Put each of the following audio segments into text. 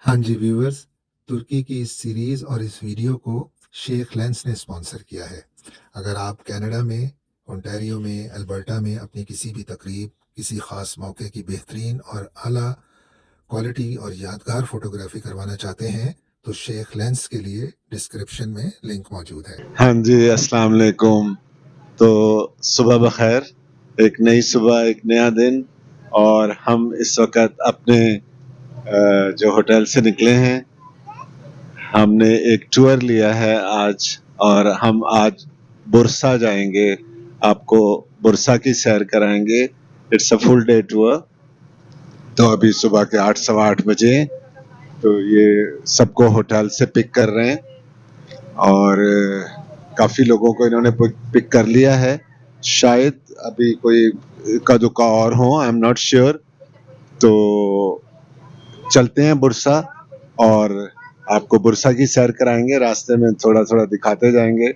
हाँ जी व्यूअर्स, तुर्की की इस सीरीज़ और इस वीडियो को शेख लेंस ने स्पॉन्सर किया है। अगर आप कनाडा में, ओंटारियो में, अल्बर्टा में अपनी किसी भी तकरीब, किसी ख़ास मौके की बेहतरीन और आला क्वालिटी और यादगार फ़ोटोग्राफ़ी करवाना चाहते हैं, तो शेख लेंस के लिए डिस्क्रिप्शन में लिंक मौजूद है। हाँ जी, अस्सलाम वालेकुम। तो सुबह बखैर, एक नई सुबह, एक नया दिन। और हम इस वक्त अपने जो होटल से निकले हैं, हमने एक टूर लिया है आज, और हम आज बुरसा जाएंगे। आपको बुरसा की सैर कराएंगे। It's a full day tour. तो अभी सुबह के 8 सवा 8 बजे, तो ये सबको होटल से पिक कर रहे हैं, और काफ़ी लोगों को इन्होंने पिक कर लिया है। शायद अभी कोई इक्का दुक्का और हो, आई एम नॉट श्योर। तो चलते हैं बुरसा, और आपको बुरसा की सैर कराएंगे। रास्ते में थोड़ा थोड़ा दिखाते जाएंगे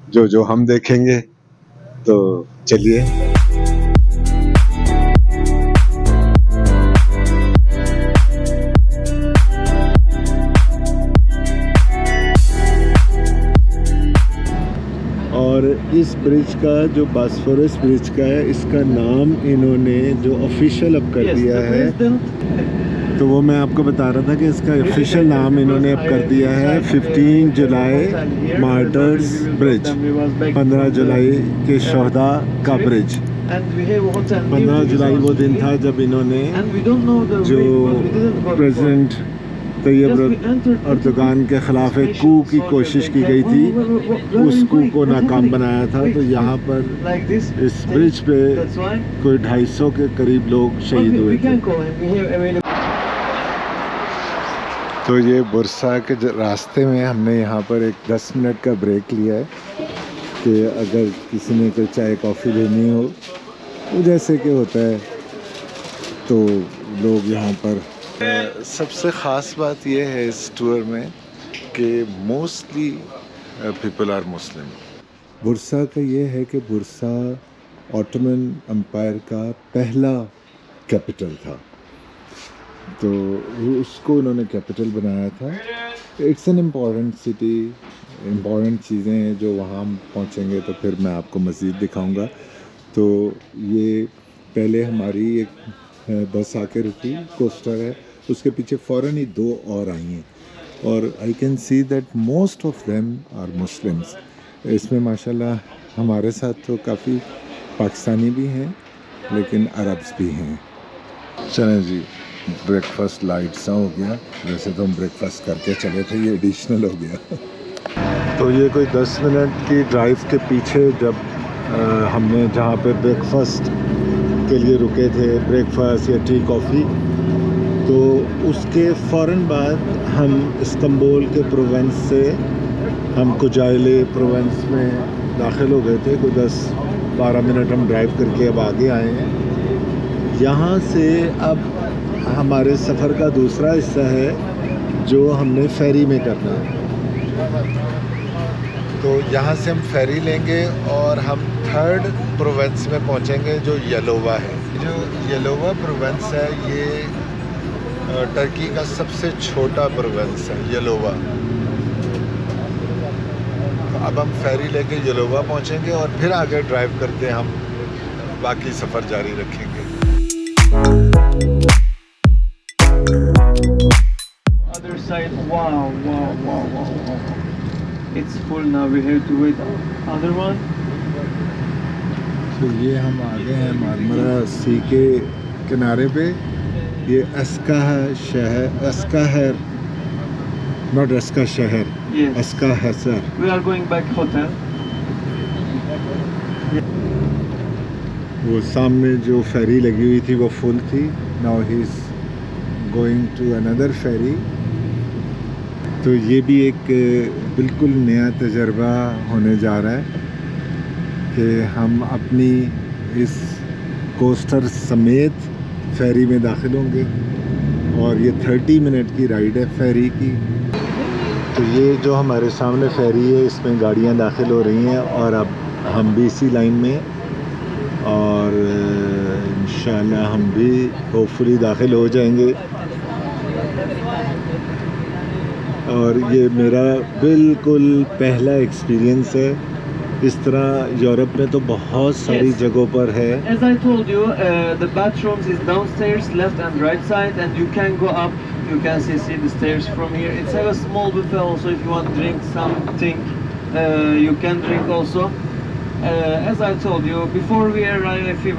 जो जो हम देखेंगे। तो चलिए। और इस ब्रिज का, जो बॉस्फोरस ब्रिज का है, इसका नाम इन्होंने जो ऑफिशियल अब कर दिया है, तो वो मैं आपको बता रहा था कि इसका ऑफिशियल नाम इन्होंने अब कर दिया है 15 जुलाई मार्टर्स ब्रिज। 15 जुलाई के शहदा का ब्रिज। 15 जुलाई वो दिन था जब इन्होंने जो प्रेसिडेंट तैयब अर्दोगान के खिलाफ एक कू की कोशिश की गई थी, उस कू को नाकाम बनाया था। तो यहाँ पर इस ब्रिज पे कोई 250 के करीब लोग शहीद हुए थे। तो ये बुरसा के रास्ते में हमने यहाँ पर एक 10 मिनट का ब्रेक लिया है कि अगर किसी ने कोई चाय कॉफ़ी लेनी हो, तो जैसे कि होता है, तो लोग यहाँ पर। सबसे ख़ास बात यह है इस टूर में कि mostly people are Muslim. Bursa का ये है कि बुरसा ऑटोमन एम्पायर का पहला कैपिटल था, तो उसको उन्होंने कैपिटल बनाया था। It's an important city, important चीज़ें हैं जो वहाँ हम पहुँचेंगे तो फिर मैं आपको मज़ीद दिखाऊंगा। तो ये पहले हमारी एक बस आके रुकी, कोस्टर है, उसके पीछे फ़ौरन ही 2 और आई हैं, और I can see that most of them are Muslims. इसमें माशाल्लाह हमारे साथ तो काफ़ी पाकिस्तानी भी हैं, लेकिन अरब्स भी हैं। चलें जी, ब्रेकफास्ट लाइट सा हो गया। वैसे तो हम ब्रेकफास्ट करके चले थे, ये एडिशनल हो गया। तो ये कोई 10 मिनट की ड्राइव के पीछे जब हमने जहाँ पे ब्रेकफास्ट के लिए रुके थे, ब्रेकफास्ट या टी कॉफ़ी, तो उसके फ़ौरन बाद हम इस्तांबुल के प्रोवेंस से हम कुजाइले प्रोवेंस में दाखिल हो गए थे। कोई 10-12 मिनट हम ड्राइव करके अब आगे आए हैं। यहाँ से अब हमारे सफ़र का दूसरा हिस्सा है जो हमने फेरी में करना है। तो यहाँ से हम फेरी लेंगे और हम 3rd प्रोवेंस में पहुँचेंगे जो येलोवा है। जो येलोवा प्रोवेंस है, ये टर्की का सबसे छोटा प्रोवेंस है, येलोवा। तो अब हम फेरी लेके येलोवा पहुँचेंगे और फिर आगे ड्राइव करके हम बाकी सफ़र जारी रखेंगे। Other side, wow. It's full now. We have to wait. Other one. तो ये हम आ गए हैं मारमरा सी के किनारे पे। ये अस्का शहर, अस्का है, नॉट अस्का शहर, Yes. अस्का है sir. We are going back hotel. वो सामने जो फेरी लगी हुई थी वो फुल थी। Now he is going to another ferry. तो ये भी एक बिल्कुल नया तजर्बा होने जा रहा है कि हम अपनी इस कोस्टर समेत फेरी में दाखिल होंगे, और ये 30 मिनट की राइड है फेरी की। तो ये जो हमारे सामने फेरी है, इसमें गाड़ियाँ दाखिल हो रही हैं, और अब हम भी इसी लाइन में, और इंशाल्लाह हम भी होपफुली दाखिल हो जाएंगे। और ये मेरा बिल्कुल पहला एक्सपीरियंस है। इस तरह यूरोप में तो बहुत सारी जगहों पर है। As I told you, the bathrooms is downstairs, left and right side, and you can go up. You can see the stairs from here. It's have a small buffet also. If you want to drink something, you can drink also. As I told you before, we arrive a few.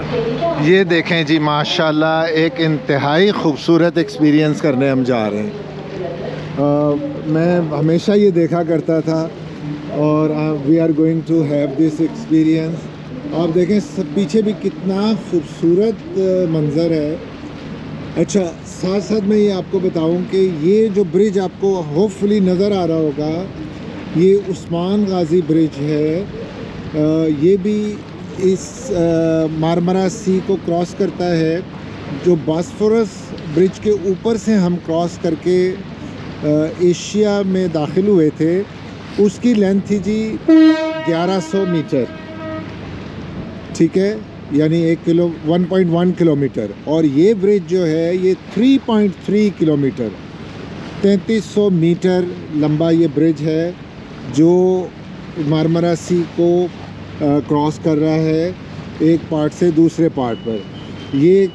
ये देखें जी, माशाल्लाह एक इंतहाई खूबसूरत experience करने हम जा रहे हैं। मैं हमेशा ये देखा करता था और we are going to have this experience. आप देखें पीछे भी कितना खूबसूरत मंज़र है। अच्छा, साथ साथ मैं ये आपको बताऊं कि ये जो ब्रिज आपको होपफुली नज़र आ रहा होगा, ये उस्मान गाजी ब्रिज है। ये भी इस मारमरा सी को क्रॉस करता है। जो बॉस्फोरस ब्रिज के ऊपर से हम क्रॉस करके एशिया में दाखिल हुए थे, उसकी लेंथ थी जी 1100 मीटर, ठीक है, यानी 1.1 किलोमीटर। और ये ब्रिज जो है ये 3.3 किलोमीटर 3300 मीटर लंबा ये ब्रिज है, जो मारमरा सी को क्रॉस कर रहा है एक पार्ट से दूसरे पार्ट पर। ये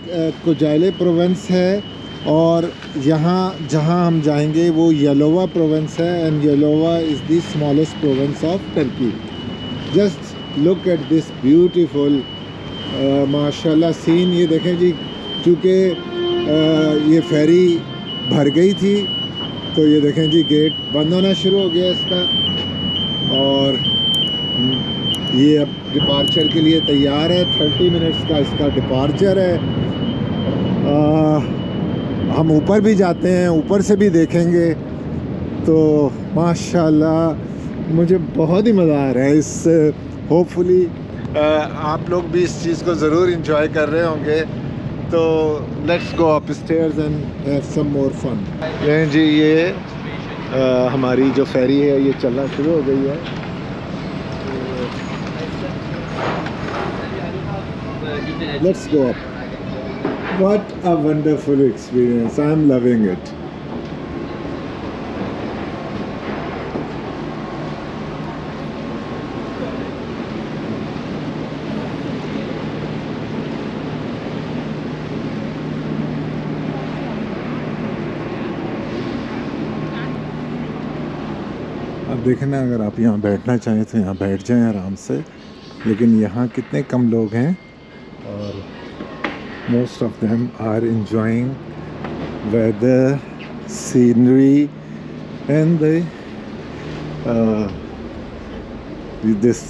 कुजाले प्रोविंस है और यहाँ जहाँ हम जाएंगे वो येलोवा प्रोविंस है, and Yalova is the smallest province of Turkey. Just look at this beautiful माशाल्लाह सीन। ये देखें जी, चूँकि ये फेरी भर गई थी तो ये देखें जी गेट बंद होना शुरू हो गया इसका, और ये अब डिपार्चर के लिए तैयार है। 30 मिनट्स का इसका डिपार्चर है। हम ऊपर भी जाते हैं, ऊपर से भी देखेंगे। तो माशाल्लाह मुझे बहुत ही मज़ा आ रहा है इस। होपफुली आप लोग भी इस चीज़ को ज़रूर इंजॉय कर रहे होंगे। तो let's go upstairs and have some more fun. ये जी, ये हमारी जो फेरी है ये चलना शुरू हो गई है। Let's go up. What a wonderful experience. I am loving it. अब देखें ना, अगर आप यहाँ बैठना चाहें तो यहाँ बैठ जाएं आराम से, लेकिन यहाँ कितने कम लोग हैं और most of them are enjoying weather, scenery and this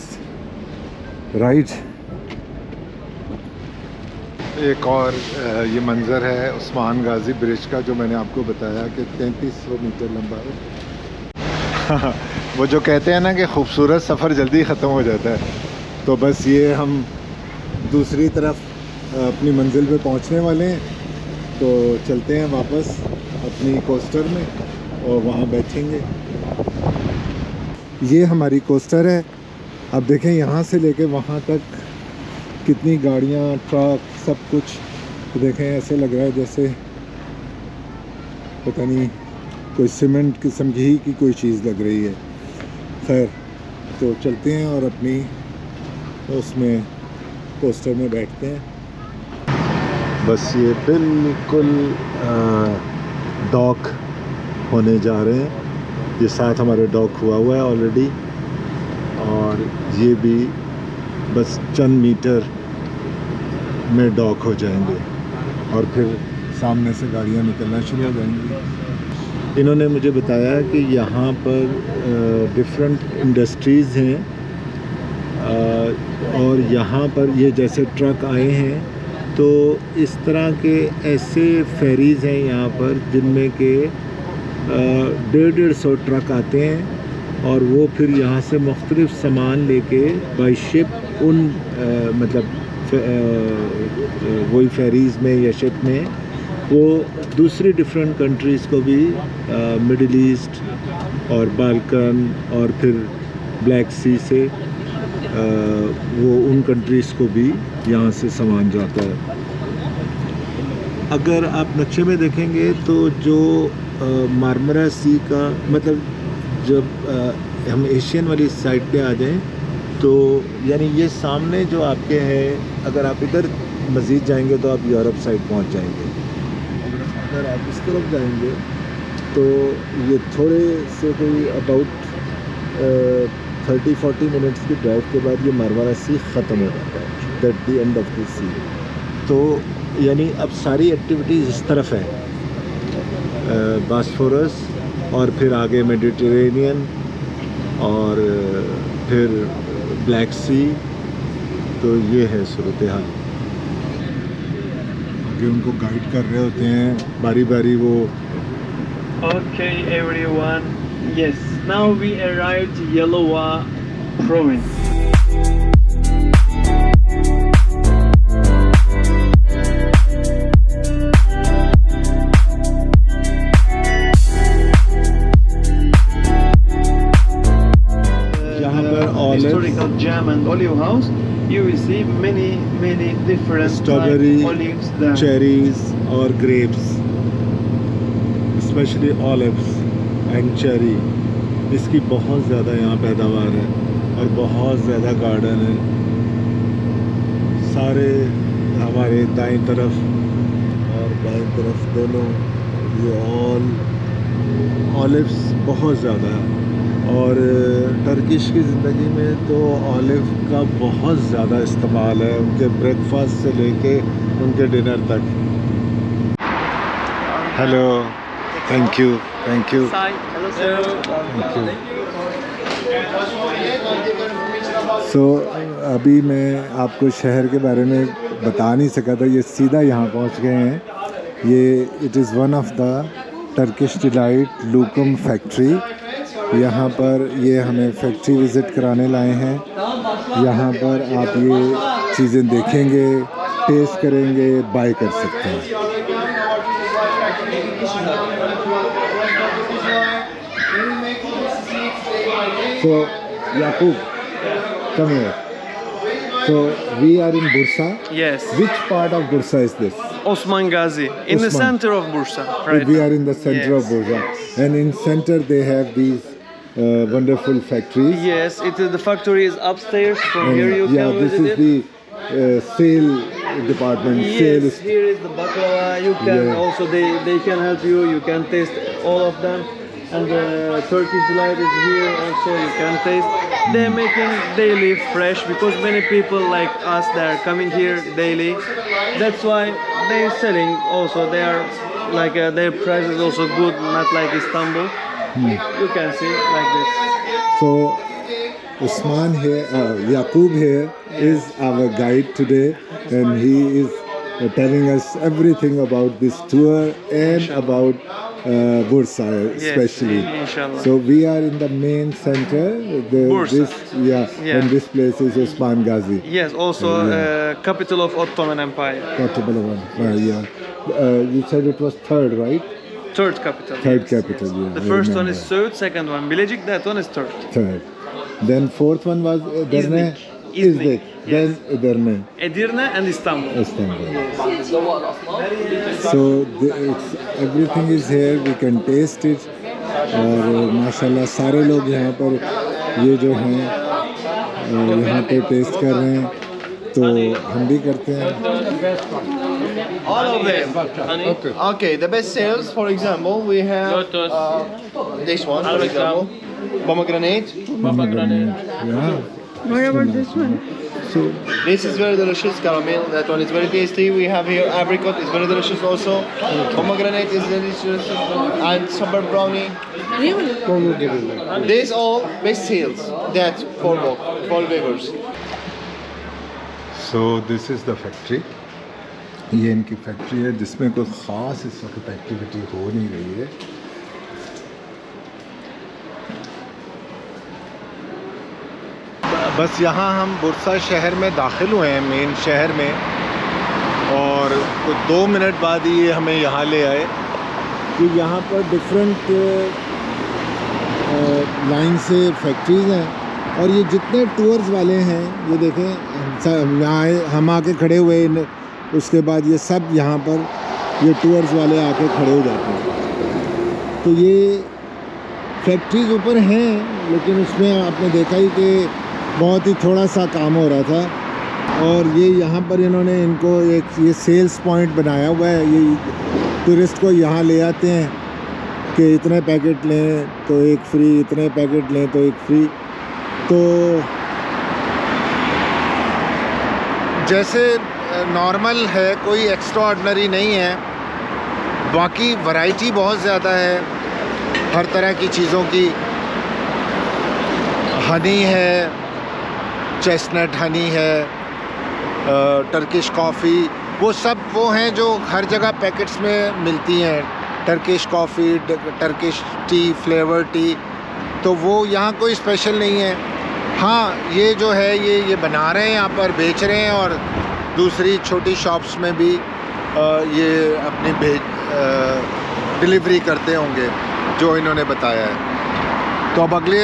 ride. एक और ये मंज़र है उस्मान गाजी ब्रिज का, जो मैंने आपको बताया कि 3300 मीटर लंबा है। वो जो कहते हैं ना कि खूबसूरत सफ़र जल्दी ख़त्म हो जाता है, तो बस ये हम दूसरी तरफ अपनी मंजिल पे पहुंचने वाले हैं। तो चलते हैं वापस अपनी कोस्टर में और वहाँ बैठेंगे। ये हमारी कोस्टर है। अब देखें यहाँ से लेके वहाँ तक कितनी गाड़ियाँ, ट्रक, सब कुछ। तो देखें, ऐसे लग रहा है जैसे पता नहीं कोई सीमेंट किस्म की कोई चीज़ लग रही है। खैर, तो चलते हैं और अपनी उसमें कोस्टर में बैठते हैं। बस ये बिल्कुल डॉक होने जा रहे हैं। ये साथ हमारे डॉक हुआ है ऑलरेडी, और ये भी बस चंद मीटर में डॉक हो जाएंगे और फिर सामने से गाड़ियाँ निकलना शुरू हो जाएंगी। इन्होंने मुझे बताया कि यहाँ पर डिफरेंट इंडस्ट्रीज़ हैं, और यहाँ पर ये जैसे ट्रक आए हैं, तो इस तरह के ऐसे फेरीज़ हैं यहाँ पर जिनमें के 150 ट्रक आते हैं, और वो फिर यहाँ से मुख्तलिफ सामान लेके बाई शिप उन मतलब वही फेरीज़ में या शिप में वो दूसरी डिफरेंट कंट्रीज़ को भी, मिडिल ईस्ट और बाल्कन और फिर ब्लैक सी से वो उन कंट्रीज़ को भी यहाँ से सामान जाता है। अगर आप नक्शे में देखेंगे तो जो मार्मरा सी का मतलब जब हम एशियन वाली साइड पे आ जाएं तो यानी ये सामने जो आपके है, अगर आप इधर मज़ीद जाएंगे तो आप यूरोप साइड पहुंच जाएंगे। अगर आप इस तरफ जाएंगे तो ये थोड़े से कोई अबाउट 30-40 मिनट्स की ड्राइव के बाद ये मारवारा सी ख़त्म हो जाता है, that the end of the sea. तो यानी अब सारी एक्टिविटीज़ इस तरफ है, बॉस्फोरस और फिर आगे मेडिटेरेनियन और फिर ब्लैक सी। तो ये है सूरत हाल। आगे उनको गाइड कर रहे होते हैं बारी बारी वो। Okay, everyone. Yes, now we arrived Yalova province. यहाँ पर Historical jam and olive house. You will see many different strawberry, type olives there. Cherries और grapes, specially olives and cherry. इसकी बहुत ज़्यादा यहाँ पैदावार है और बहुत ज़्यादा गार्डन है। सारे हमारे दाईं तरफ और बाईं तरफ दोनों ये ऑलिव्स बहुत ज़्यादा है। और टर्किश की ज़िंदगी में तो ऑलिव का बहुत ज़्यादा इस्तेमाल है, उनके ब्रेकफास्ट से लेके उनके डिनर तक। Hello, thank you, thank you, Hello, sir. Thank you. So अभी मैं आपको शहर के बारे में बता नहीं सका था, ये सीधा यहाँ पहुँच गए हैं। ये it is one of the Turkish delight lokum factory. यहाँ पर ये हमें फैक्ट्री विज़िट कराने लाए हैं। यहाँ पर आप ये चीज़ें देखेंगे, टेस्ट करेंगे, बाय कर सकते हैं। So, Yaqub, come here. So, we are in Bursa. Yes. Which part of Bursa is this? Osman Gazi, in the Osman. center of Bursa. Right. We are in the center Yes. of Bursa. And in center they have these wonderful factories. Yes, the factory is upstairs. From And here you yeah, can this visit is it. the sale department. Sale Yes, here is the baklava. You can Yeah. also they can help you. You can taste all of them. And the Turkish delight is here also. You can taste. They're making daily fresh because many people like us they are coming here daily. That's why they're selling also. They are like their price is also good, not like Istanbul. You can see like this. So Usman here, Yaqub here is our guide today, and he is telling us everything about this tour and about Bursa especially. Yes, inshallah. So we are in the main center. Bursa. Yeah, Yeah. and this place is Osman Gazi. Yes, also capital of Ottoman Empire. Capital of yeah. You said it was third, right? Third capital. Third yes. capital, yeah. The I first one remember. is Söğüt, second one Bilecik, that one is third. Third. Then fourth one was Edirne. İznik. Then Edirne. Edirne and Istanbul. Istanbul. So everything is here. We can taste it. और माशाल्लाह सारे लोग यहाँ पर ये जो हैं यहाँ पे टेस्ट कर रहे हैं, तो हम भी करते हैं। All of them. Okay, the best sales, for example, we have this one, for example, pomegranate. Yeah. What about this one? So This is very delicious, caramel. That one is very tasty. We have here apricot, is very delicious also. Pomegranate is delicious, and super brownie. Really? These all best sales. That for flavors. So this is the factory. ये इनकी factory है जिसमें कोई ख़ास इस वक्त activity हो नहीं रही है। बस यहाँ हम बुरसा शहर में दाखिल हुए हैं, मेन शहर में, और 2 मिनट बाद ही ये हमें यहाँ ले आए कि यहाँ पर डिफरेंट लाइन से फैक्ट्रीज़ हैं। और ये जितने टूर्स वाले हैं ये देखें, यहाँ हम आके खड़े हुए, उसके बाद ये सब यहाँ पर ये टूर्स वाले आके खड़े हो जाते हैं। तो ये फैक्ट्रीज ऊपर हैं, लेकिन उसमें आपने देखा ही कि बहुत ही थोड़ा सा काम हो रहा था। और ये यहाँ पर इन्होंने इनको एक ये सेल्स पॉइंट बनाया हुआ है। ये टूरिस्ट को यहाँ ले आते हैं कि इतने पैकेट लें तो एक फ्री, इतने पैकेट लें तो एक फ्री। तो जैसे नॉर्मल है, कोई एक्स्ट्रा ऑर्डिनरी नहीं है। बाकी वैरायटी बहुत ज़्यादा है हर तरह की चीज़ों की। हनी है, चेस्टनट हनी है, टर्किश कॉफ़ी, वो सब वो हैं जो हर जगह पैकेट्स में मिलती हैं। Turkish coffee, Turkish T, flavour T, तो वो यहाँ कोई स्पेशल नहीं है। हाँ, ये जो है ये बना रहे हैं यहाँ पर, बेच रहे हैं, और दूसरी छोटी शॉप्स में भी ये अपनी डिलीवरी करते होंगे जो इन्होंने बताया है। तो अब अगले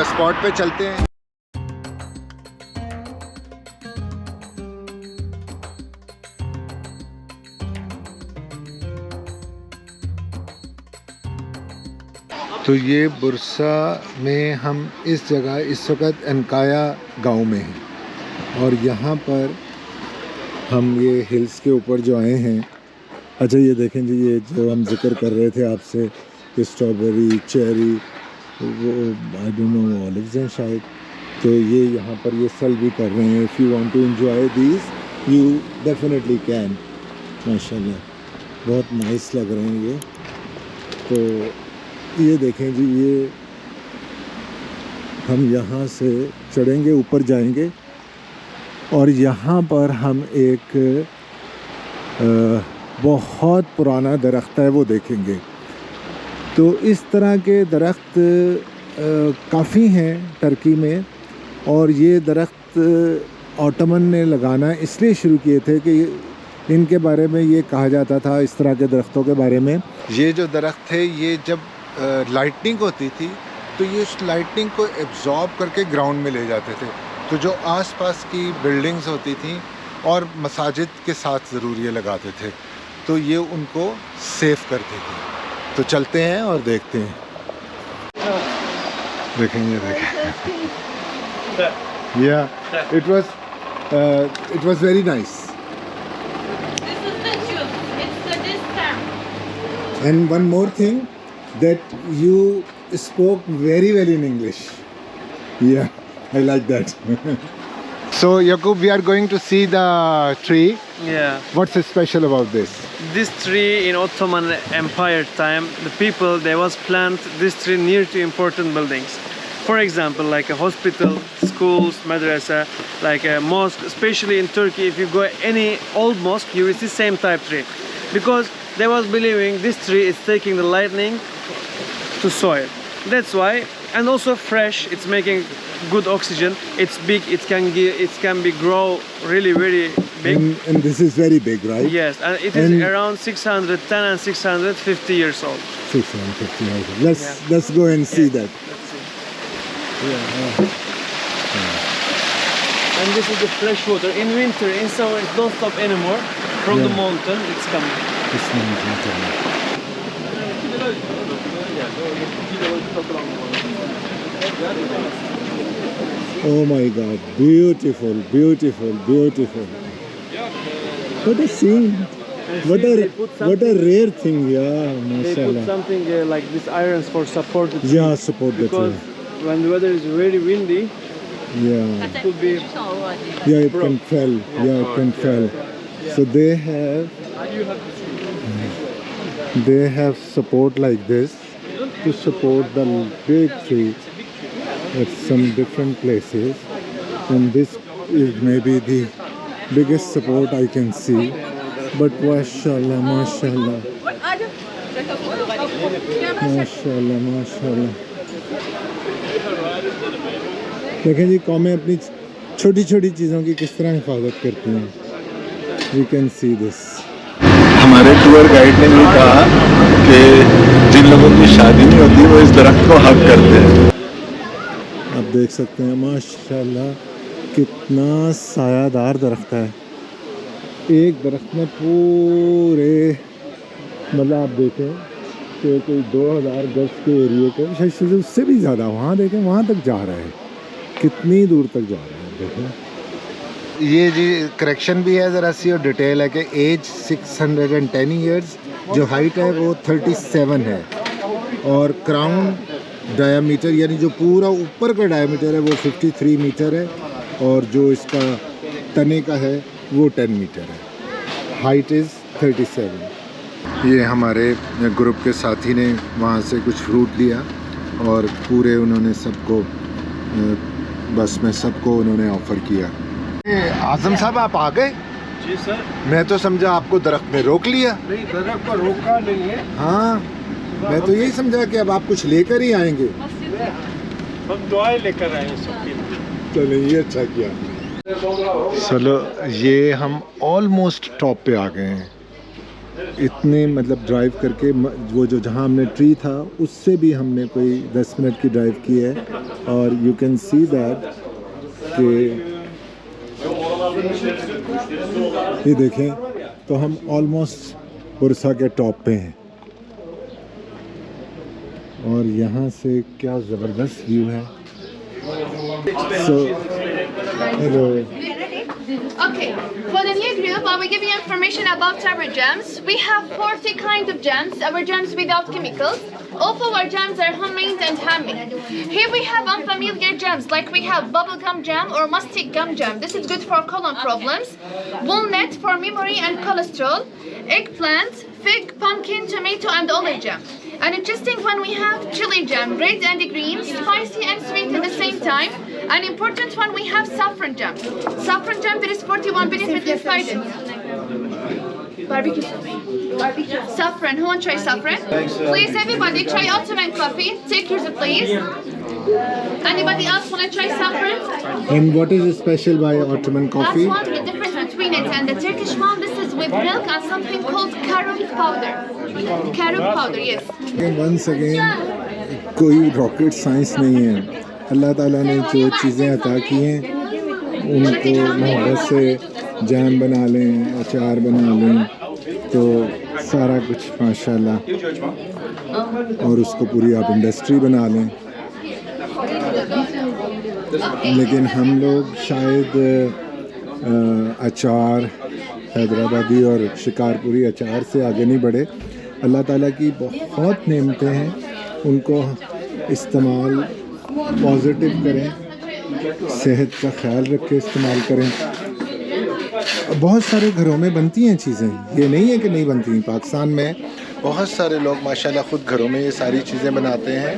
स्पॉट पे चलते हैं। तो ये बुरसा में हम इस जगह इस वक्त अनकाया गांव में हैं, और यहाँ पर हम ये हिल्स के ऊपर जो आए हैं। अच्छा ये देखें जी, ये जो हम जिक्र कर रहे थे आपसे कि स्ट्रॉबेरी, चेरी, वो आई डोंट नो ऑलिव्स हैं शायद, तो ये यहाँ पर ये सेल भी कर रहे हैं। If you want to enjoy these you definitely can. माशाल्लाह बहुत नाइस लग रहे हैं ये। तो ये देखें जी, ये हम यहाँ से चढ़ेंगे, ऊपर जाएंगे, और यहाँ पर हम एक बहुत पुराना दरख्त है वो देखेंगे। तो इस तरह के दरख्त काफ़ी हैं टर्की में, और ये दरख्त ऑटोमन ने लगाना इसलिए शुरू किए थे कि इनके बारे में ये कहा जाता था, इस तरह के दरख्तों के बारे में। ये जो दरख्त थे, ये जब लाइटनिंग होती थी तो ये उस लाइटनिंग को एब्जॉर्ब करके ग्राउंड में ले जाते थे। तो जो आसपास की बिल्डिंग्स होती थी और मसाजिद के साथ ज़रूर ये लगाते थे, तो ये उनको सेफ करते थे। तो चलते हैं और देखते हैं। देखेंगे या it was very nice. This is the juice. It's the discount. And one more thing, that you spoke very well in English. Yeah, I like that. So Yaqub, we are going to see the tree. Yeah. What's special about this? This tree in Ottoman Empire time, the people, they was plant this tree near to important buildings. For example, like a hospital, schools, madrasa, like a mosque. Especially in Turkey, if you go any old mosque, you will see same type tree, because they was believing this tree is taking the lightning to soil. That's why, and also fresh. It's making good oxygen. It's big. It can be grow really very big. And this is very big, right? Yes, and it is around 610 and 650 years old. 650 years. Let's go and see that. Let's see. And this is the fresh water. In winter, in summer, it don't stop anymore. From the mountain, it's coming. This mountain. Oh my God! Beautiful, beautiful, beautiful. What a scene! What a rare thing! Yeah, They put mashallah. something like these irons for support the tree. Yeah, support the Because tree. when the weather is very windy, Yeah, it could be. yeah, it can fall. Yeah, it can fall. So they have support like this to support the big tree at some different places, and this is maybe the biggest support I can see. But mashallah, mashallah, mashallah, mashallah. देखें जी, कौमें अपनी छोटी छोटी चीज़ों की किस तरह हिफाजत करती हैं। We can see this. हमारे टूर गाइड ने भी कहा कि जिन लोगों की शादी नहीं होती वो इस दरख्त को हक करते हैं। आप देख सकते हैं माशाल्लाह कितना सायादार दरख्त है। एक दरख्त में पूरे, मतलब आप देखें के कोई 2000 गज के एरिए के, शायद उससे भी ज़्यादा, वहाँ देखें वहाँ तक जा रहा है, कितनी दूर तक जा रहा है देखें। ये जी करेक्शन भी है ज़रा सी और डिटेल है कि एज 610 ईयर्स, जो हाइट है वो 37 है, और क्राउन डायामीटर यानी जो पूरा ऊपर का डायामीटर है वो 53 मीटर है, और जो इसका तने का है वो 10 मीटर है। Height is 37। ये हमारे ग्रुप के साथी ने वहाँ से कुछ फ्रूट लिया और पूरे उन्होंने सबको बस में सबको उन्होंने ऑफ़र किया। आज़म साहब आप आ गए? जी सर। मैं तो समझा आपको दरख्त में रोक लिया। नहीं, दरख्त पर रोका नहीं है। हाँ, मैं तो यही समझा कि अब आप कुछ लेकर ही आएंगे। हम दुआएं लेकर आए सबके लिए। चलो ये अच्छा किया। चलो ये हम ऑलमोस्ट टॉप पे आ गए हैं। इतने मतलब ड्राइव करके वो जो जहाँ हमने ट्री था उससे भी हमने कोई 10 मिनट की ड्राइव की है, और यू कैन सी दैट कि ये देखें तो हम ऑलमोस्ट पुरसा के टॉप पे हैं, और यहाँ से क्या ज़बरदस्त व्यू है। So hello. Okay, for the new group, I will give you information about our jams. We have 40 kinds of jams. Our jams without chemicals. All of our jams are homemade and handmade. Here we have unfamiliar jams, like we have bubblegum jam or mastic gum jam. This is good for colon problems. Walnut for memory and cholesterol. Eggplant, fig, pumpkin, tomato, and olive jam. And interesting one, we have chili jam, red and green, spicy and sweet at the same time. An important one, we have saffron jam. Saffron jam, there is 41 benefits inside it. Barbecue. Saffron, who wants to try saffron? Please, everybody, try Ottoman coffee. Take yours, please. Anybody else want to try saffron? And what is special by Ottoman coffee? That's one, the difference between it and the Turkish one. This is with milk and something called carob powder. Carob powder, yes. Once again, कोई rocket science नहीं है। अल्लाह ताला ने जो चीज़ें अता की हैं उनको मोहब्बत से जैम बना लें, अचार बना लें, तो सारा कुछ माशाल्लाह, और उसको पूरी आप इंडस्ट्री बना लें। लेकिन हम लोग शायद अचार हैदराबादी और शिकारपुरी अचार से आगे नहीं बढ़े। अल्लाह ताला की बहुत नेमतें हैं, उनको इस्तेमाल पॉजिटिव करें, सेहत का ख्याल रख के इस्तेमाल करें। बहुत सारे घरों में बनती हैं चीज़ें, ये नहीं है कि नहीं बनती। पाकिस्तान में बहुत सारे लोग माशाल्लाह ख़ुद घरों में ये सारी चीज़ें बनाते हैं,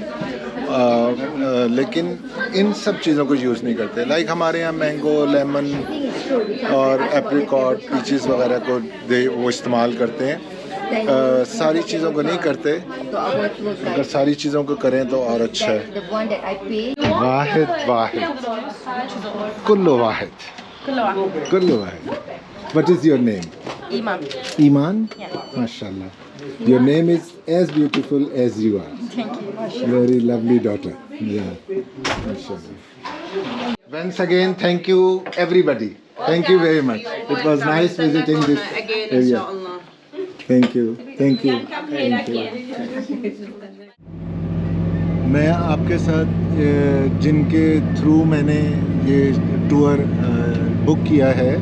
लेकिन इन सब चीज़ों को यूज़ नहीं करते। लाइक हमारे यहाँ मैंगो, लेमन और एप्रिकॉट, पीचेस वगैरह को वो इस्तेमाल करते हैं। सारी चीज़ों को नहीं करते, अगर सारी चीज़ों को करें तो और अच्छा है। वाहिद वाहिद कुल्लो वाहिद कुल्लो वाहिद। What is your name? Iman. Iman? Yeah. MashaAllah. Your name is as beautiful as you are. Thank you. Very lovely daughter. Yeah. MashaAllah. Once again, thank you everybody. Thank you very much. It was nice visiting this area. Thank you. Thank you. Thank you. मैं आपके साथ जिनके through मैंने ये tour book किया है,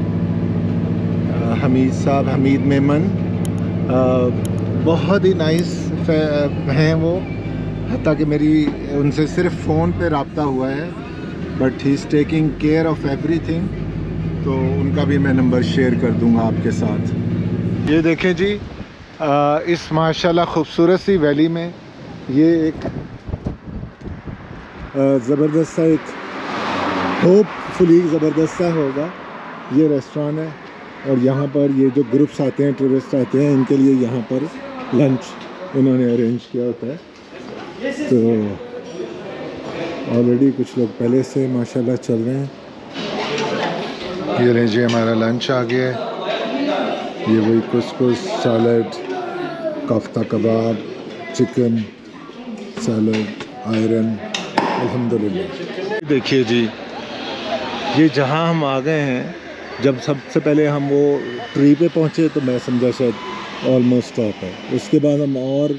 हमीद साहब, हमीद मेमन, बहुत ही नाइस हैं वो। हत्ता कि मेरी उनसे सिर्फ फ़ोन पे रब्ता हुआ है, but he is taking care of everything. तो उनका भी मैं नंबर शेयर कर दूंगा आपके साथ। ये देखें जी, इस माशाल्लाह ख़ूबसूरत सी वैली में ये एक ज़बरदस्त सा, एक होपफुली ज़बरदस्त सा होगा ये रेस्टोरेंट है। और यहाँ पर ये जो ग्रुप्स आते हैं, टूरिस्ट आते हैं, इनके लिए यहाँ पर लंच इन्होंने अरेंज किया होता है। तो ऑलरेडी कुछ लोग पहले से माशाल्लाह चल रहे हैं। ये लीजिए हमारा लंच आ गया है। ये वही कुस्कुस, सैलड, कोफ्ता कबाब, चिकन सैलड, आयरन, अल्हम्दुलिल्लाह। देखिए जी, ये जहाँ हम आ गए हैं, जब सबसे पहले हम वो ट्री पे पहुँचे तो मैं समझा शायद ऑलमोस्ट स्टॉप है। उसके बाद हम और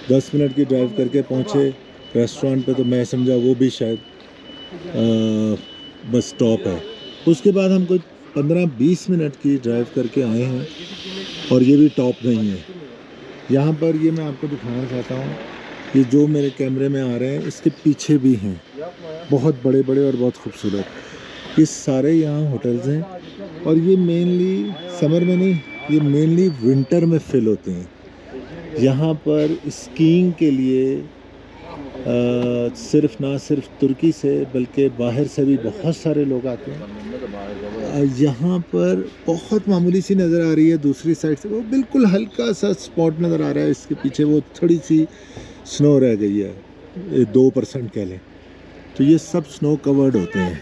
10 मिनट की ड्राइव करके पहुँचे रेस्टोरेंट पे, तो मैं समझा वो भी शायद बस स्टॉप है। उसके बाद हम कुछ 15-20 मिनट की ड्राइव करके आए हैं और ये भी टॉप नहीं है। यहाँ पर ये मैं आपको दिखाना चाहता हूँ, ये जो मेरे कैमरे में आ रहे हैं इसके पीछे भी हैं बहुत बड़े बड़े और बहुत खूबसूरत। ये सारे यहाँ होटल्स हैं और ये मेनली समर में नहीं, ये मेनली विंटर में फिल होते हैं। यहाँ पर स्कीइंग के लिए ना सिर्फ तुर्की से बल्कि बाहर से भी बहुत सारे लोग आते हैं। यहाँ पर बहुत मामूली सी नज़र आ रही है, दूसरी साइड से वो बिल्कुल हल्का सा स्पॉट नज़र आ रहा है, इसके पीछे वो थोड़ी सी स्नो रह गई है, 2% कह लें, तो ये सब स्नो कवर्ड होते हैं।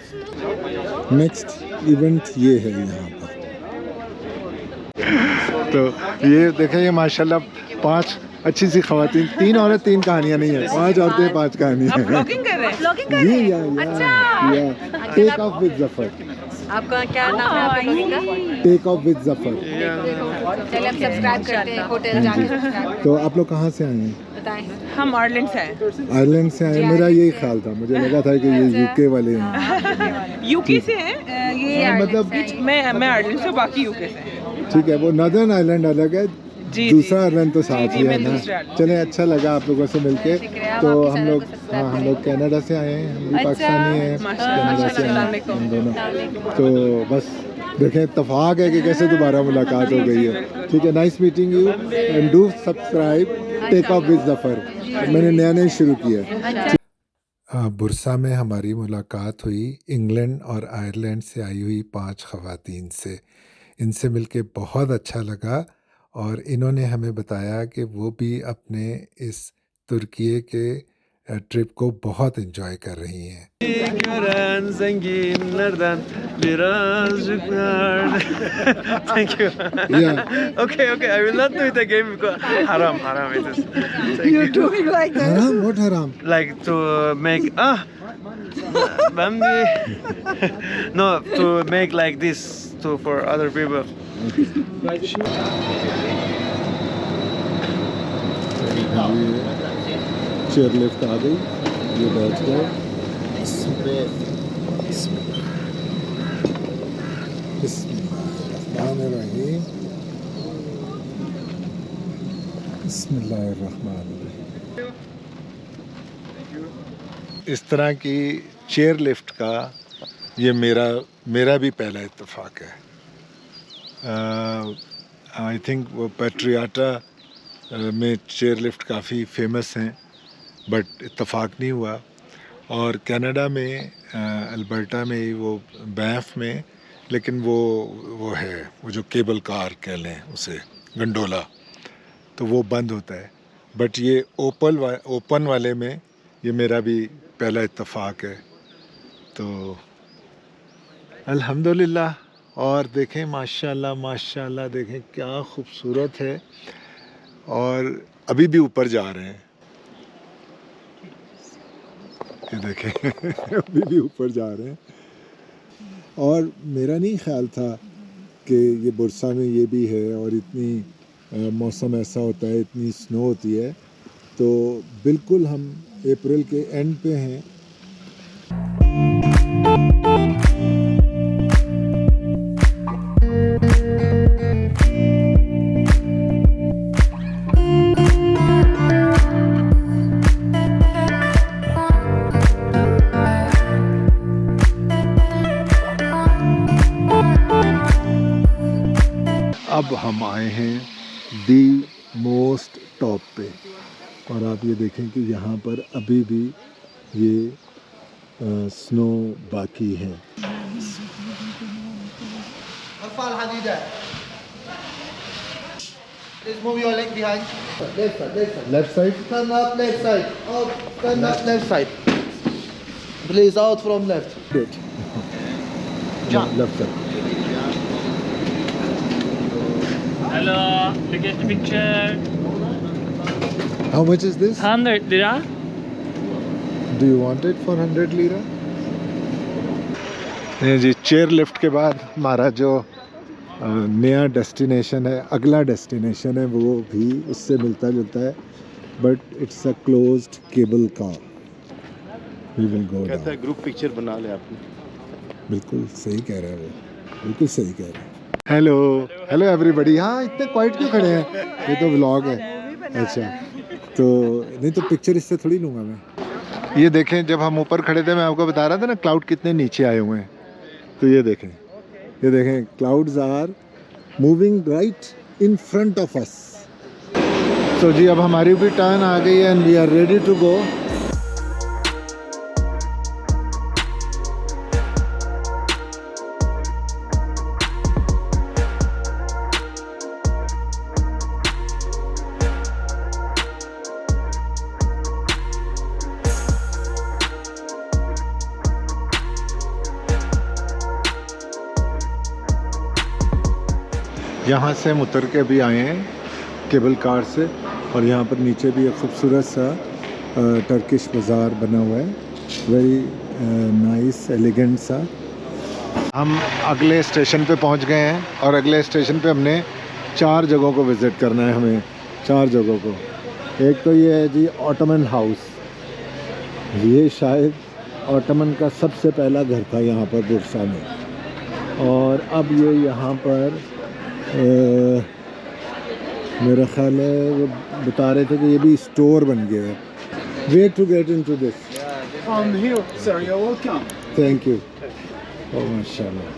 नेक्स्ट इवेंट ये है यहाँ पर। तो ये देखें, ये माशाल्लाह 5 अच्छी सी खवातीन, 3 औरत 3 कहानियाँ नहीं है, 5 औरतें 5 कहानियाँ हैं। ब्लॉगिंग कर रहे हैं? या टेक ऑफ विद जफर। आपका क्या नाम है आपका ब्लॉगिंग का? Take off with Zafar. चलिए हम सब्सक्राइब करते हैं, होटल जाके सब्सक्राइब। तो आप लोग कहाँ से आए हैं? बताएं। हम आयरलैंड से हैं। आयरलैंड से आए? मेरा यही ख्याल था, मुझे लगा था कि ये यूके वाले हैं। यूके से हैं ये, मतलब मैं आयरलैंड से, बाकी यूके से हैं। ठीक है, वो नदर्न आइलैंड अलग है, दूसरा आइलैंड तो साथ ही है ना। चले, अच्छा लगा आप लोगों से मिलके। तो हम लोग कनाडा से आए हैं, हम भी पाकिस्तानी हैं, कनाडा से आए हम दोनों। तो बस देखें, इत्तेफाक है कि कैसे दोबारा मुलाकात हो गई है। ठीक है, nice meeting you and do subscribe take off with Zafar. मैंने नया शुरू किया। बुरसा में हमारी मुलाकात हुई इंग्लैंड और आयरलैंड से आई हुई 5 खवातीन से। इनसे मिलके बहुत अच्छा लगा और इन्होंने हमें बताया कि वो भी अपने इस तुर्की के ट्रिप को बहुत एंजॉय कर रही हैं। Thank you. Yeah. Okay, I will not do it again because haram it is. You're doing like that? Haram? What haram? Like to make ben no, to make like this to for other people. Chair lift आ गई, ये बैठ गए। इस तरह की chair lift का ये मेरा भी पहला इत्तेफाक है। आई थिंक वो पेट्रियाटा में चेयर लिफ्ट काफ़ी फेमस हैं, बट इत्तेफाक नहीं हुआ। और कनाडा में अल्बर्टा में वो बैंफ में, लेकिन वो है वो जो केबल कार कह लें उसे, गंडोला, तो वो बंद होता है। बट ये ओपन वाले में ये मेरा भी पहला इत्तेफाक है। तो अल्हम्दुलिल्लाह। और देखें माशाल्लाह देखें क्या खूबसूरत है, और अभी भी ऊपर जा रहे हैं, ये देखें अभी भी ऊपर जा रहे हैं। और मेरा नहीं ख्याल था कि ये बुरसा में ये भी है, और इतनी मौसम ऐसा होता है, इतनी स्नो होती है। तो बिल्कुल हम अप्रैल के एंड पे हैं। अब हम आए हैं दी मोस्ट टॉप पे, और आप ये देखें कि यहाँ पर अभी भी ये स्नो बाकी है। Please move your leg behind. Left side, Turn up left side. Out. Turn up left side. Please out from left. Left side. Hello, look at the picture. How much is this? 100 lira. Do you want it for 100 lira? जी, chair lift के बाद हमारा जो नया destination है, अगला destination है, वो भी उससे मिलता जुलता है। but it's a closed cable car. We will go कहता है down. ग्रुप पिक्चर बना ले आपने. बिल्कुल सही कह रहा है वो, बिल्कुल सही कह रहा है. Hello hello everybody. हाँ, इतने क्वाइट क्यों खड़े हैं? ये तो व्लॉग है. अच्छा, तो नहीं तो पिक्चर इससे थोड़ी लूँगा मैं. ये देखें, जब हम ऊपर खड़े थे मैं आपको बता रहा था ना क्लाउड कितने नीचे आए हुए हैं. तो ये देखें clouds are moving right in front of us. तो जी अब हमारी भी टर्न आ गई है and we are ready to go. यहाँ से हम उतर के भी आए हैं केबल कार से, और यहाँ पर नीचे भी एक खूबसूरत सा टर्किश बाज़ार बना हुआ है. वेरी नाइस एलिगेंट सा. हम अगले स्टेशन पे पहुँच गए हैं और अगले स्टेशन पे हमने 4 जगहों को विज़िट करना है. हमें 4 जगहों को. एक तो ये है जी ऑटोमन हाउस. ये शायद ऑटोमन का सबसे पहला घर था यहाँ पर बुरसा में, और अब ये यहाँ पर मेरा ख्याल है वो बता रहे थे कि ये भी स्टोर बन गया है. Way to get into this. From here, sir, you're welcome. Thank you. Oh माशाल्लाह.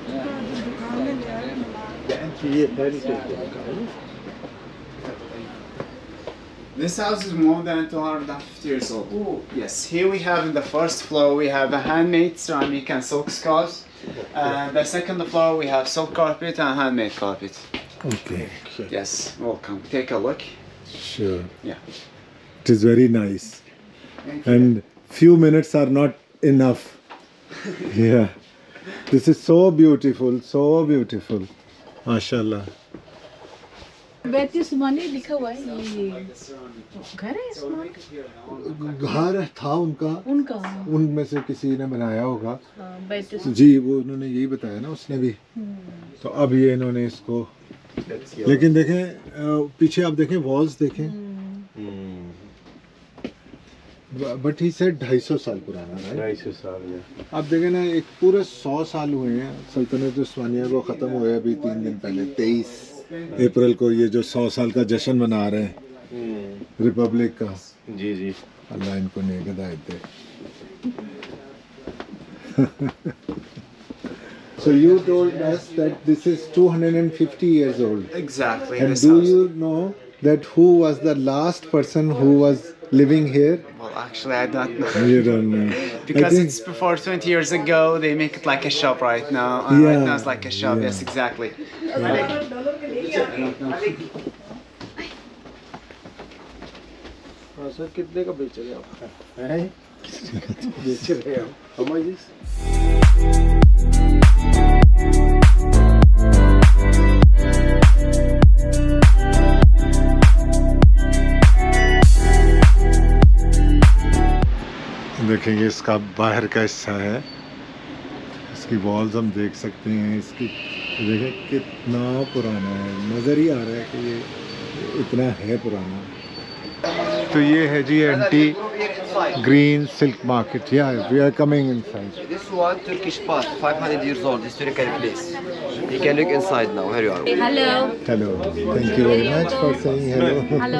This house is more than 250 years old. Yes, here we have in the first floor we have a handmade ceramic and silk scarves. The second floor we have silk carpet and handmade carpet. Okay. Yes, welcome. Take a look. Sure. Yeah. It is very nice. Thank you. And few minutes are not enough. Yeah. This is so beautiful, so beautiful. Mashallah. बैत उस्मानी लिखा हुआ है. ये घर है उस्मानी. घर था उनका उनमें से किसी ने बनाया होगा. बैत जी, वो उन्होंने यही बताया ना उसने भी. तो अब ये इन्होंने इसको, लेकिन देखें पीछे आप देखें वॉल्स देखें. बट ही सेड 250 साल पुराना है. 250 साल. आप देखें ना, एक पूरे 100 साल हुए हैं सल्तनत उस्मानिया को ख़त्म हुए अभी 3 दिन पहले. 23 अप्रैल को ये जो 100 साल का जश्न मना रहे हैं रिपब्लिक का. जी जी. अल्लाह इनको नेक हिदायत दे. So you told us that this is 250 years old. Exactly. And this do house. you know that who was the last person who was living here? Well, actually, I don't know. You don't know. Because I think, it's before 20 years ago, they make it like a shop right now. Yeah, Right now it's like a shop. yeah. Yes, exactly. Sir कितने का बेच रहे आप? बेच रहे हैं. How much is? देखेंगे इसका बाहर का हिस्सा है. इसकी वॉल्स हम देख सकते हैं. इसकी देखें कितना पुराना है. नज़र ही आ रहा है कि ये इतना है पुराना. तो ये है जी एंटी ग्रीन सिल्क मार्केट. या we are coming inside. This one Turkish bath, 500 years old, historical place. You can look inside now. Here you are. Hello. Hello. Thank you very much for saying hello. Hello.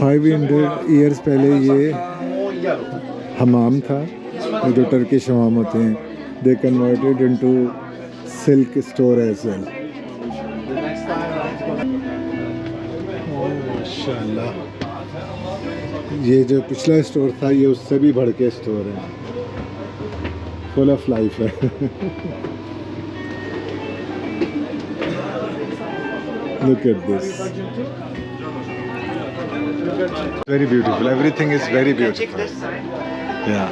500 years पहले ये हमाम था. ये जो Turkish हमाम होते हैं, they converted into silk store as well. माशाल्लाह. ये जो पिछला स्टोर था ये उससे भी बढ़ के स्टोर है. फुल ऑफ लाइफ है. Look at this. Very beautiful. Everything is very beautiful. Yeah.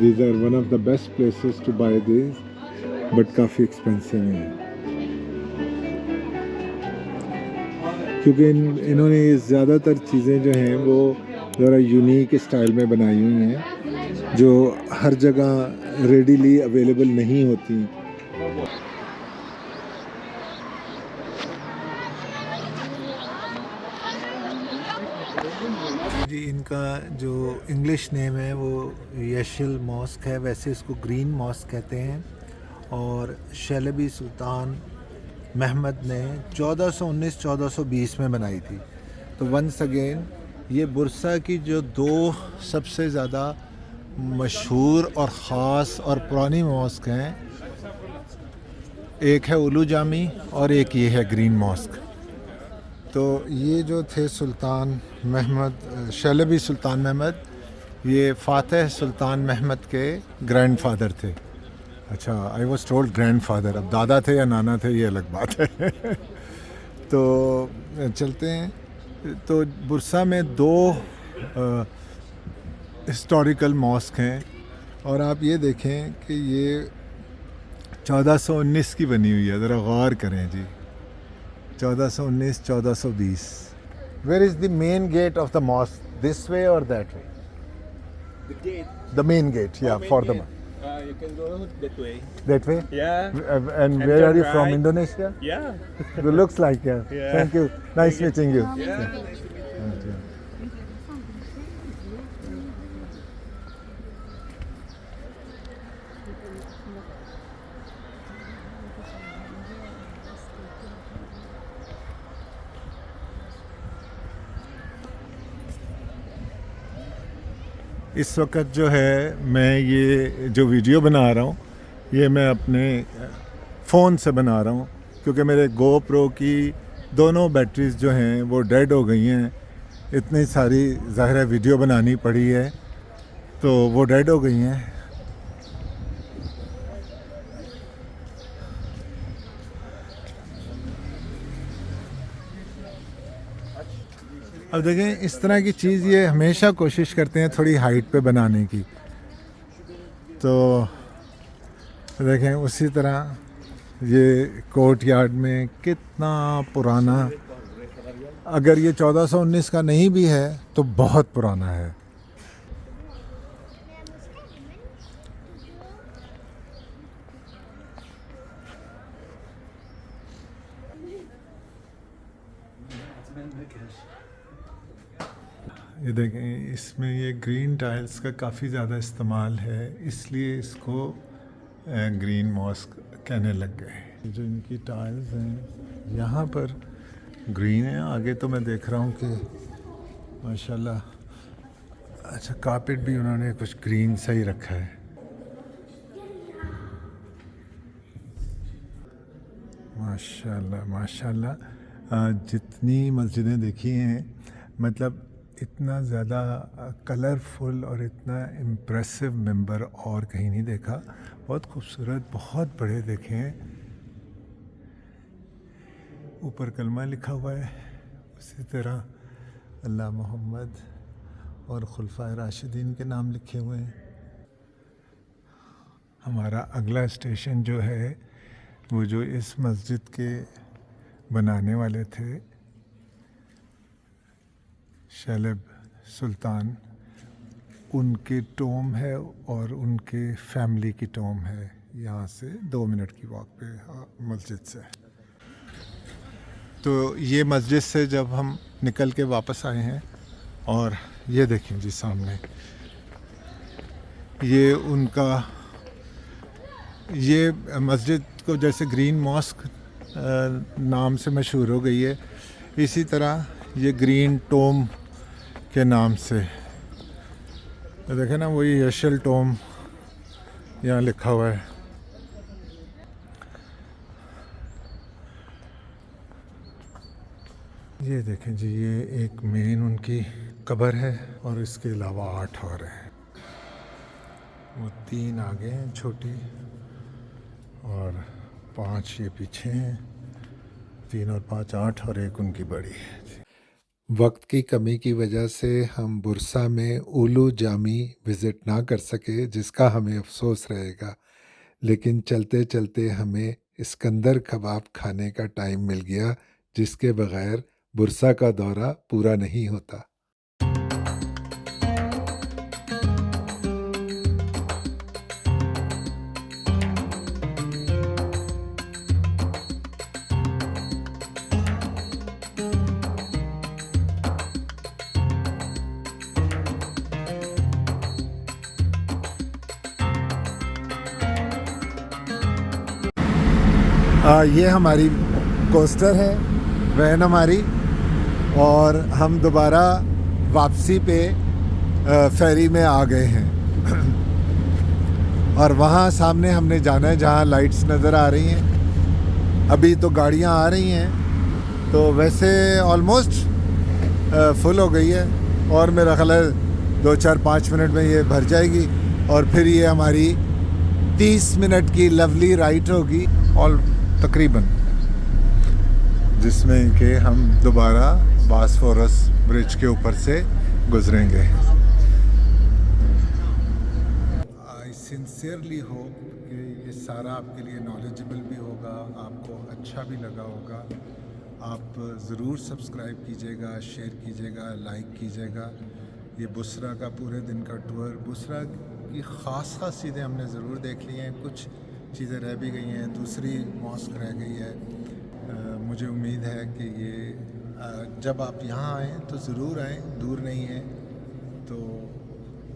These are one of the best places to buy these, but काफ़ी expensive हैं. क्योंकि इन्होंने ज़्यादातर चीज़ें जो हैं वो ज़रा यूनिक स्टाइल में बनाई हुई हैं जो हर जगह रेडीली अवेलेबल नहीं होती। जी इनका जो इंग्लिश नेम है वो यशल मॉस्क है, वैसे इसको ग्रीन मॉस्क कहते हैं और शैलबी सुल्तान महमद ने 1419-1420 में बनाई थी। तो वंस अगेन ये बुरसा की जो दो सबसे ज़्यादा मशहूर और ख़ास और पुरानी मॉस्क हैं, एक है उलू जामी और एक ये है ग्रीन मॉस्क। तो ये जो थे सुल्तान महमद, शैलबी सुल्तान महमद, ये फ़ातिह सुल्तान महमद के ग्रैंडफादर थे। अच्छा, आई वॉज टोल्ड ग्रैंडफादर, अब दादा थे या नाना थे ये अलग बात है। तो चलते हैं। तो बुरसा में दो हिस्टोरिकल मॉस्क हैं और आप ये देखें कि ये 1419 की बनी हुई है, ज़रा गौर करें जी। 1419-1420। Where is the main gate of the mosque? This way or that way? The gate. The main gate, yeah, main for the gate. You can go that way. that way. Yeah. And where are turn you from? right. Indonesia? Yeah. It looks like, yeah. Yeah. Thank you. Nice meeting you. Yeah. Thank you. इस वक्त जो है मैं ये जो video बना रहा हूँ ये मैं अपने फ़ोन से बना रहा हूँ क्योंकि मेरे GoPro की दोनों बैटरीज जो हैं वो डेड हो गई हैं। इतनी सारी ज़ाहिर है वीडियो बनानी पड़ी है तो वो डेड हो गई हैं। अब देखें इस तरह की चीज़ ये हमेशा कोशिश करते हैं थोड़ी हाइट पे बनाने की। तो देखें उसी तरह ये कोर्ट यार्ड में कितना पुराना, अगर ये 1419 का नहीं भी है तो बहुत पुराना है। ये देखें इसमें ये ग्रीन टाइल्स का काफ़ी ज़्यादा इस्तेमाल है, इसलिए इसको ग्रीन मॉस्क कहने लग गए। जो इनकी टाइल्स हैं यहाँ पर ग्रीन है, आगे तो मैं देख रहा हूँ कि माशाल्लाह अच्छा कारपेट भी उन्होंने कुछ ग्रीन सा ही रखा है। माशाल्लाह माशाल्लाह। जितनी मस्जिदें देखी हैं मतलब इतना ज़्यादा कलरफुल और इतना इम्प्रेसिव मेंबर और कहीं नहीं देखा। बहुत खूबसूरत, बहुत बड़े देखे हैं। ऊपर कलमा लिखा हुआ है, उसी तरह अल्लाह मोहम्मद और खुलफाए राशिदीन के नाम लिखे हुए हैं। हमारा अगला स्टेशन जो है वो जो इस मस्जिद के बनाने वाले थे शैलब सुल्तान, उनके टोम है और उनके फैमिली की टोम है। यहाँ से 2 मिनट की वॉक पे मस्जिद से। तो ये मस्जिद से जब हम निकल के वापस आए हैं और ये देखें जी सामने ये उनका, ये मस्जिद को जैसे ग्रीन मॉस्क नाम से मशहूर हो गई है, इसी तरह ये ग्रीन टोम के नाम से। तो देखें ना वही यशल टोम यहाँ लिखा हुआ है। ये देखें जी ये एक मेन उनकी कब्र है और इसके अलावा 8 और हैं। वो 3 आगे हैं छोटी और 5 ये पीछे हैं। 3 और 5 8 और एक उनकी बड़ी है। वक्त की कमी की वजह से हम बुरसा में उलू जामी विज़िट ना कर सके, जिसका हमें अफसोस रहेगा, लेकिन चलते चलते हमें इस्कंदर कबाब खाने का टाइम मिल गया, जिसके बग़ैर बुरसा का दौरा पूरा नहीं होता। ये हमारी कोस्टर है, वैन हमारी, और हम दोबारा वापसी पे फेरी में आ गए हैं। और वहाँ सामने हमने जाना है जहाँ लाइट्स नज़र आ रही हैं। अभी तो गाड़ियाँ आ रही हैं, तो वैसे ऑलमोस्ट फुल हो गई है और मेरा ख्याल है 2-4-5 मिनट में ये भर जाएगी और फिर ये हमारी 30 मिनट की लवली राइड होगी और तकरीबन, जिसमें कि हम दोबारा बॉस्फोरस ब्रिज के ऊपर से गुजरेंगे। आई सिंसियरली होप कि ये सारा आपके लिए नॉलेजेबल भी होगा, आपको अच्छा भी लगा होगा। आप ज़रूर सब्सक्राइब कीजिएगा, शेयर कीजिएगा, लाइक कीजिएगा। ये बुसरा का पूरे दिन का टूर, बुसरा की ख़ास चीज़ें हमने ज़रूर देख ली हैं, कुछ चीज़ें रह भी गई हैं, दूसरी मॉस्क रह गई है। मुझे उम्मीद है कि ये जब आप यहाँ आएँ तो ज़रूर आएँ, दूर नहीं है, तो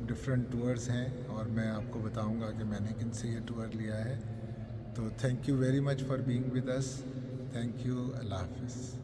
डिफरेंट टूर्स हैं और मैं आपको बताऊंगा कि मैंने किन से ये टूर लिया है। तो thank you very much for being with us. Thank you. अल्लाह हाफ़िज़।